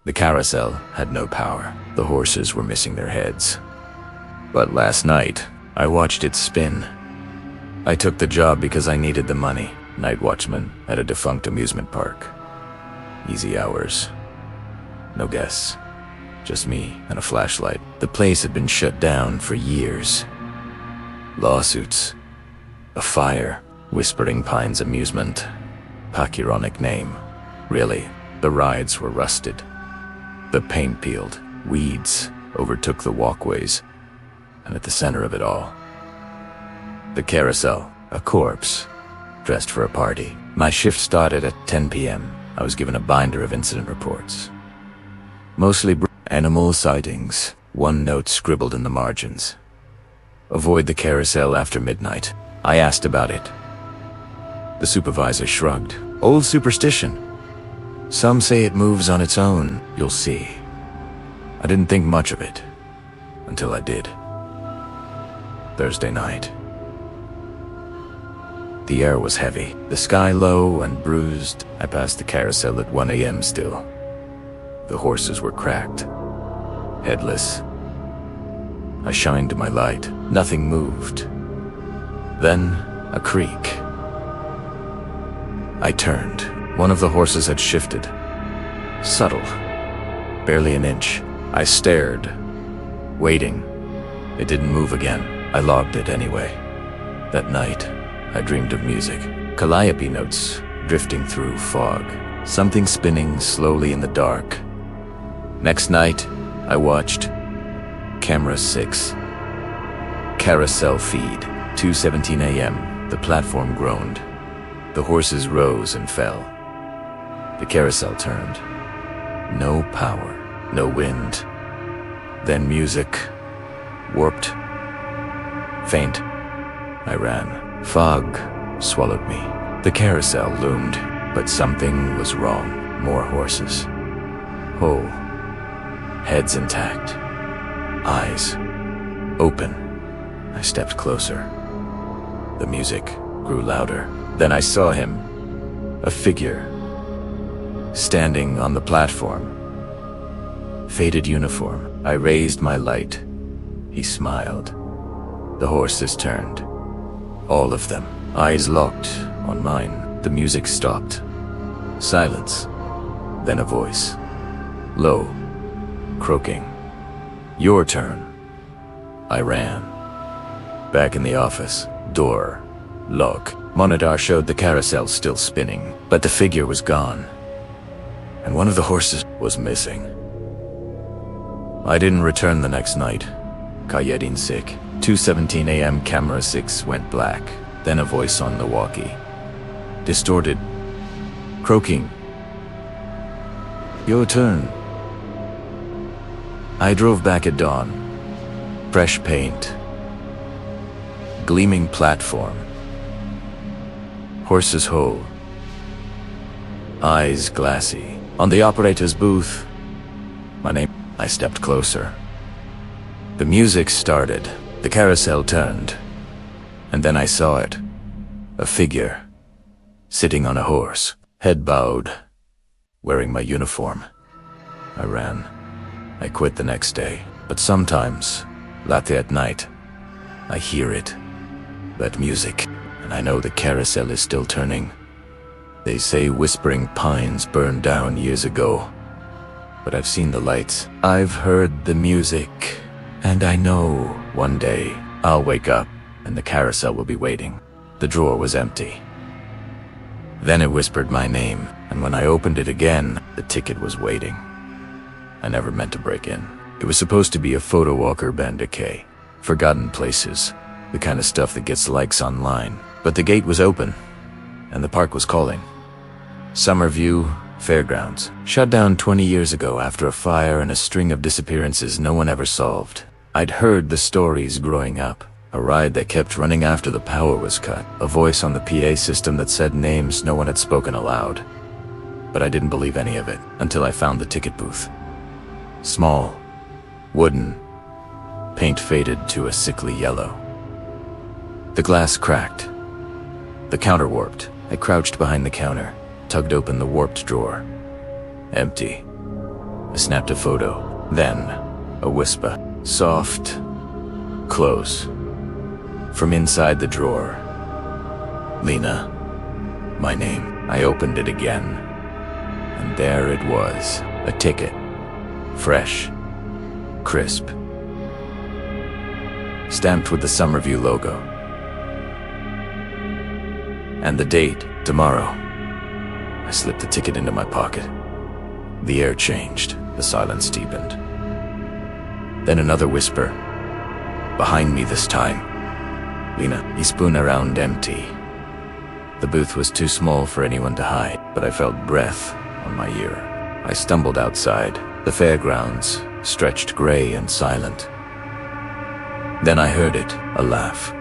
The carousel had no power. The horses were missing their heads. But last night, I watched it spin. I took the job because I needed the money. Night watchman at a defunct amusement park. Easy hours. No guests. Just me and a flashlight. The place had been shut down for years. Lawsuits. A fire. Whispering Pines Amusement. Ironic name. Really, the rides were rusted. The paint peeled. Weeds overtook the walkways. And at the center of it all, the carousel, a corpse, dressed for a party. My shift started at 10 p.m. I was given a binder of incident reports. Mostly animal sightings. One note scribbled in the margins. Avoid the carousel after midnight. I asked about it. The supervisor shrugged. Old superstition. Some say it moves on its own. You'll see. I didn't think much of it. Until I did. Thursday night. The air was heavy, the sky low and bruised. I passed the carousel at 1 a.m. still. The horses were cracked, headless. I shined my light. Nothing moved. Then, a creak. I turned. One of the horses had shifted. Subtle. Barely an inch. I stared, waiting. It didn't move again. I logged it anyway. That night, I dreamed of music. Calliope notes drifting through fog. Something spinning slowly in the dark. Next night, I watched Camera 6. Carousel feed. 2:17 a.m. The platform groaned. The horses rose and fell. The carousel turned. No power, no wind. Then music. Warped. Faint. I ran. Fog swallowed me. The carousel loomed, but something was wrong. More horses. Whole. Heads intact. Eyes open. I stepped closer. The music grew louder. Then I saw him. A figure. Standing on the platform. Faded uniform. I raised my light. He smiled. The horses turned. All of them. Eyes locked on mine. The music stopped. Silence. Then a voice. Low. Croaking. Your turn. I ran. Back in the office. Door. Lock. Monitor showed the carousel still spinning, but the figure was gone. And one of the horses was missing. I didn't return the next night. Kajedin sick. 2:17 a.m. Camera 6 went black. Then a voice on the walkie. Distorted. Croaking. Your turn. I drove back at dawn. Fresh paint. Gleaming platform. Horses whole. Eyes glassy. On the operator's booth. My name. I stepped closer. The music started. The carousel turned. And then I saw it. A figure. Sitting on a horse. Head bowed. Wearing my uniform. I ran. I quit the next day. But sometimes, latte at night, I hear it. That music. And I know the carousel is still turning. They say Whispering Pines burned down years ago. But I've seen the lights. I've heard the music. And I know one day I'll wake up and the carousel will be waiting. The drawer was empty. Then it whispered my name, and when I opened it again, the ticket was waiting. I never meant to break in. It was supposed to be a photo walker bandicay. Forgotten places. The kind of stuff that gets likes online. But the gate was open, and the park was calling. Summerview, Fairgrounds. Shut down 20 years ago after a fire and a string of disappearances no one ever solved. I'd heard the stories growing up. A ride that kept running after the power was cut. A voice on the PA system that said names no one had spoken aloud. But I didn't believe any of it until I found the ticket booth. Small. Wooden. Paint faded to a sickly yellow. The glass cracked. The counter warped. I crouched behind the counter, tugged open the warped drawer. Empty. A snapped a photo. Then, a whisper. Soft, close. From inside the drawer. Lena. My name. I opened it again. And there it was. A ticket. Fresh. Crisp. Stamped with the Summerview logo. And the date, tomorrow. I slipped the ticket into my pocket. The air changed. The silence deepened. Then another whisper. Behind me this time. Lena, he spun around empty. The booth was too small for anyone to hide, but I felt breath on my ear. I stumbled outside. The fairgrounds stretched gray and silent. Then I heard it, a laugh.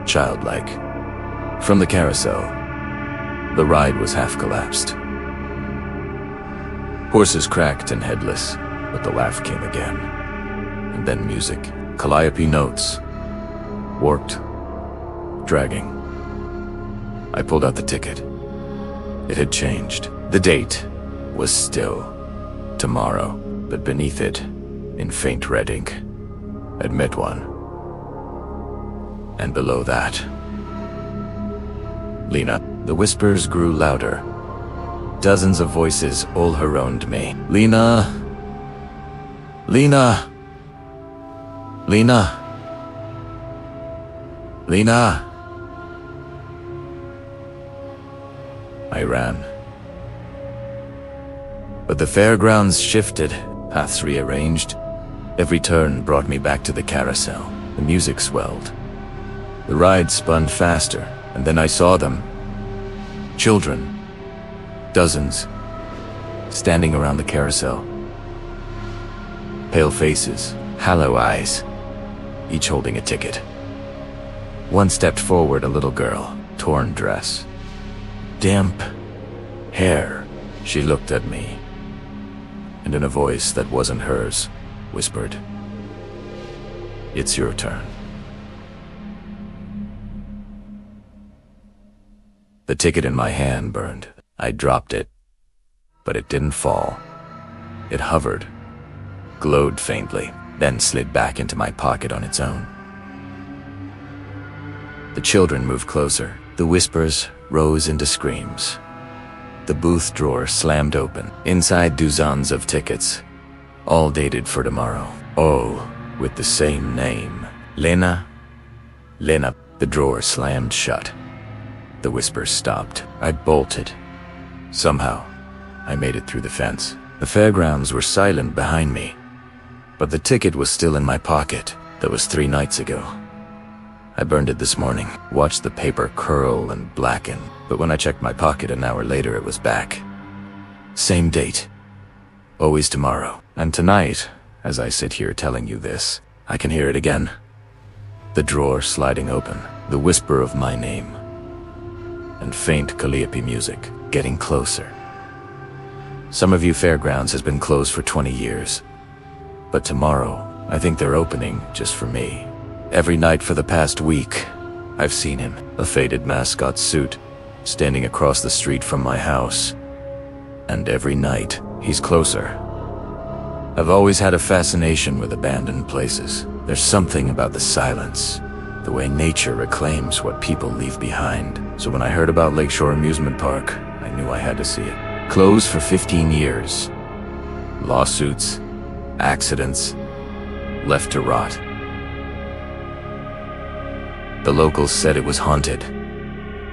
Childlike. From the carousel. The ride was half collapsed. Horses cracked and headless, but the laugh came again. And then music. Calliope notes. Warped. Dragging. I pulled out the ticket. It had changed. The date was still tomorrow, but beneath it, in faint red ink, admit one. And below that, Lena. The whispers grew louder. Dozens of voices all harangued me. Lena! Lena! Lena! Lena! I ran. But the fairgrounds shifted, paths rearranged. Every turn brought me back to the carousel. The music swelled. The ride spun faster, and then I saw them. Children. Dozens. Standing around the carousel. Pale faces, hollow eyes, each holding a ticket. One stepped forward, a little girl, torn dress. Damp hair. She looked at me, and in a voice that wasn't hers, whispered, "It's your turn." The ticket in my hand burned. I dropped it, but it didn't fall. It hovered, glowed faintly, then slid back into my pocket on its own. The children moved closer. The whispers rose into screams. The booth drawer slammed open. Inside, dozens of tickets, all dated for tomorrow. All with the same name. Lena. Lena. The drawer slammed shut. The whispers stopped. I bolted. Somehow, I made it through the fence. The fairgrounds were silent behind me, but the ticket was still in my pocket. That was 3 nights ago. I burned it this morning, watched the paper curl and blacken, but when I checked my pocket an hour later, it was back. Same date. Always tomorrow. And tonight, as I sit here telling you this, I can hear it again. The drawer sliding open, the whisper of my name, and faint Calliope music getting closer. Summerview Fairgrounds has been closed for 20 years, but tomorrow, I think they're opening just for me. Every night for the past week, I've seen him, a faded mascot suit, standing across the street from my house. And every night, he's closer. I've always had a fascination with abandoned places. There's something about the silence, the way nature reclaims what people leave behind. So when I heard about Lakeshore Amusement Park, I knew I had to see it. Closed for 15 years. Lawsuits, accidents, left to rot. The locals said it was haunted,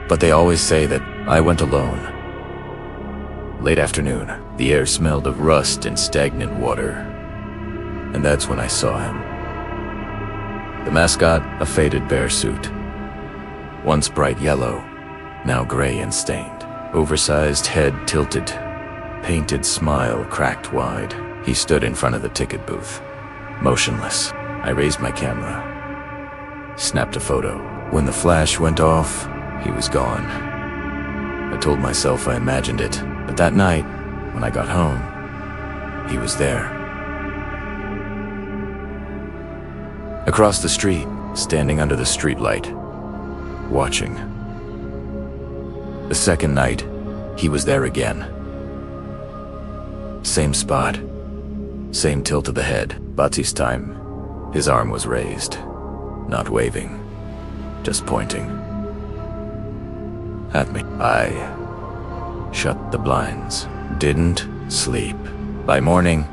but they always say that I went alone. Late afternoon, the air smelled of rust and stagnant water, and that's when I saw him. The mascot, a faded bear suit. Once bright yellow, now gray and stained. Oversized head tilted, painted smile cracked wide. He stood in front of the ticket booth, motionless. I raised my camera, snapped a photo. When the flash went off, he was gone. I told myself I imagined it, but that night, when I got home, he was there. Across the street, standing under the streetlight, watching. The second night, he was there again. Same spot, Same tilt of the head, but this time, his arm was raised. Not waving, just pointing at me. I shut the blinds, didn't sleep. By morning,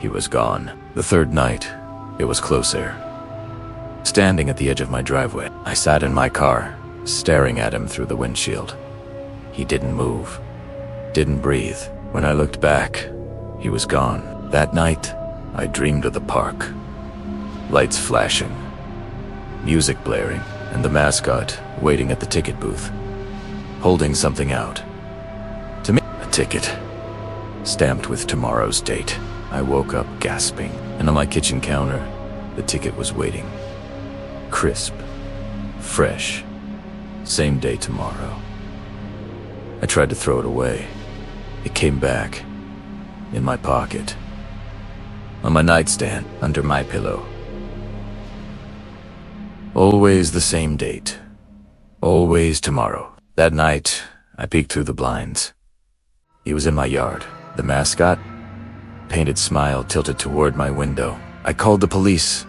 he was gone. The third night, it was closer. Standing at the edge of my driveway, I sat in my car, staring at him through the windshield. He didn't move, didn't breathe. When I looked back, he was gone. That night, I dreamed of the park. Lights flashing, music blaring, and the mascot waiting at the ticket booth, holding something out. To me, a ticket, stamped with tomorrow's date. I woke up gasping, and on my kitchen counter, the ticket was waiting. Crisp, fresh, same day tomorrow. I tried to throw it away. It came back, in my pocket, on my nightstand, under my pillow. Always the same date. Always tomorrow. That night, I peeked through the blinds. He was in my yard. The mascot, painted smile tilted toward my window. I called the police.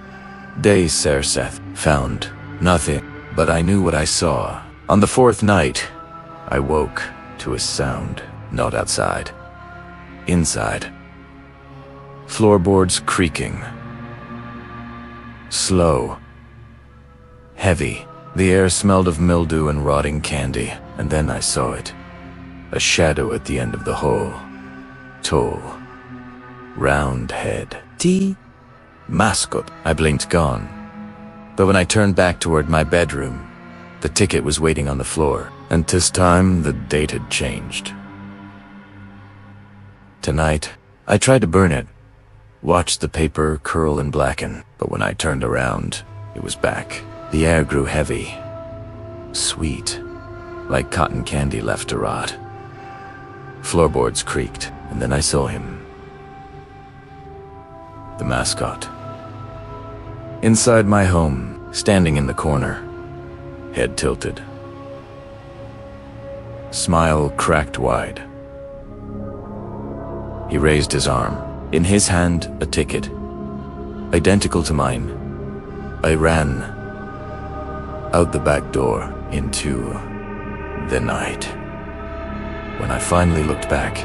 They, Sir Seth, found nothing, but I knew what I saw. On the fourth night, I woke to a sound, not outside, inside. Floorboards creaking. Slow. Heavy. The air smelled of mildew and rotting candy. And then I saw it. A shadow at the end of the hall. Tall. Round head. Mascot. I blinked, gone. But when I turned back toward my bedroom, the ticket was waiting on the floor. And this time, the date had changed. Tonight, I tried to burn it. Watched the paper curl and blacken. But when I turned around, it was back. The air grew heavy, sweet, like cotton candy left to rot. Floorboards creaked, and then I saw him. The mascot. Inside my home, standing in the corner, head tilted. Smile cracked wide. He raised his arm. In his hand, a ticket, identical to mine. I ran out the back door into the night. When I finally looked back,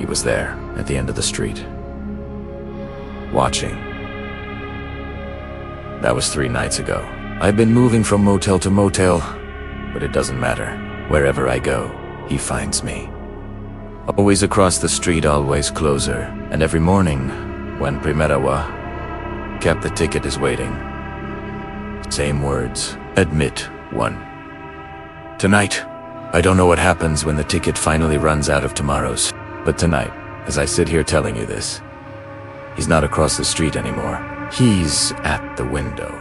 he was there at the end of the street, watching. That was 3 nights ago. I've been moving from motel to motel, but it doesn't matter. Wherever I go, he finds me. Always across the street, always closer. And every morning, when Primerawa kept the ticket is waiting. Same words. Admit one. Tonight, I don't know what happens when the ticket finally runs out of tomorrows. But tonight, as I sit here telling you this, he's not across the street anymore. He's at the window.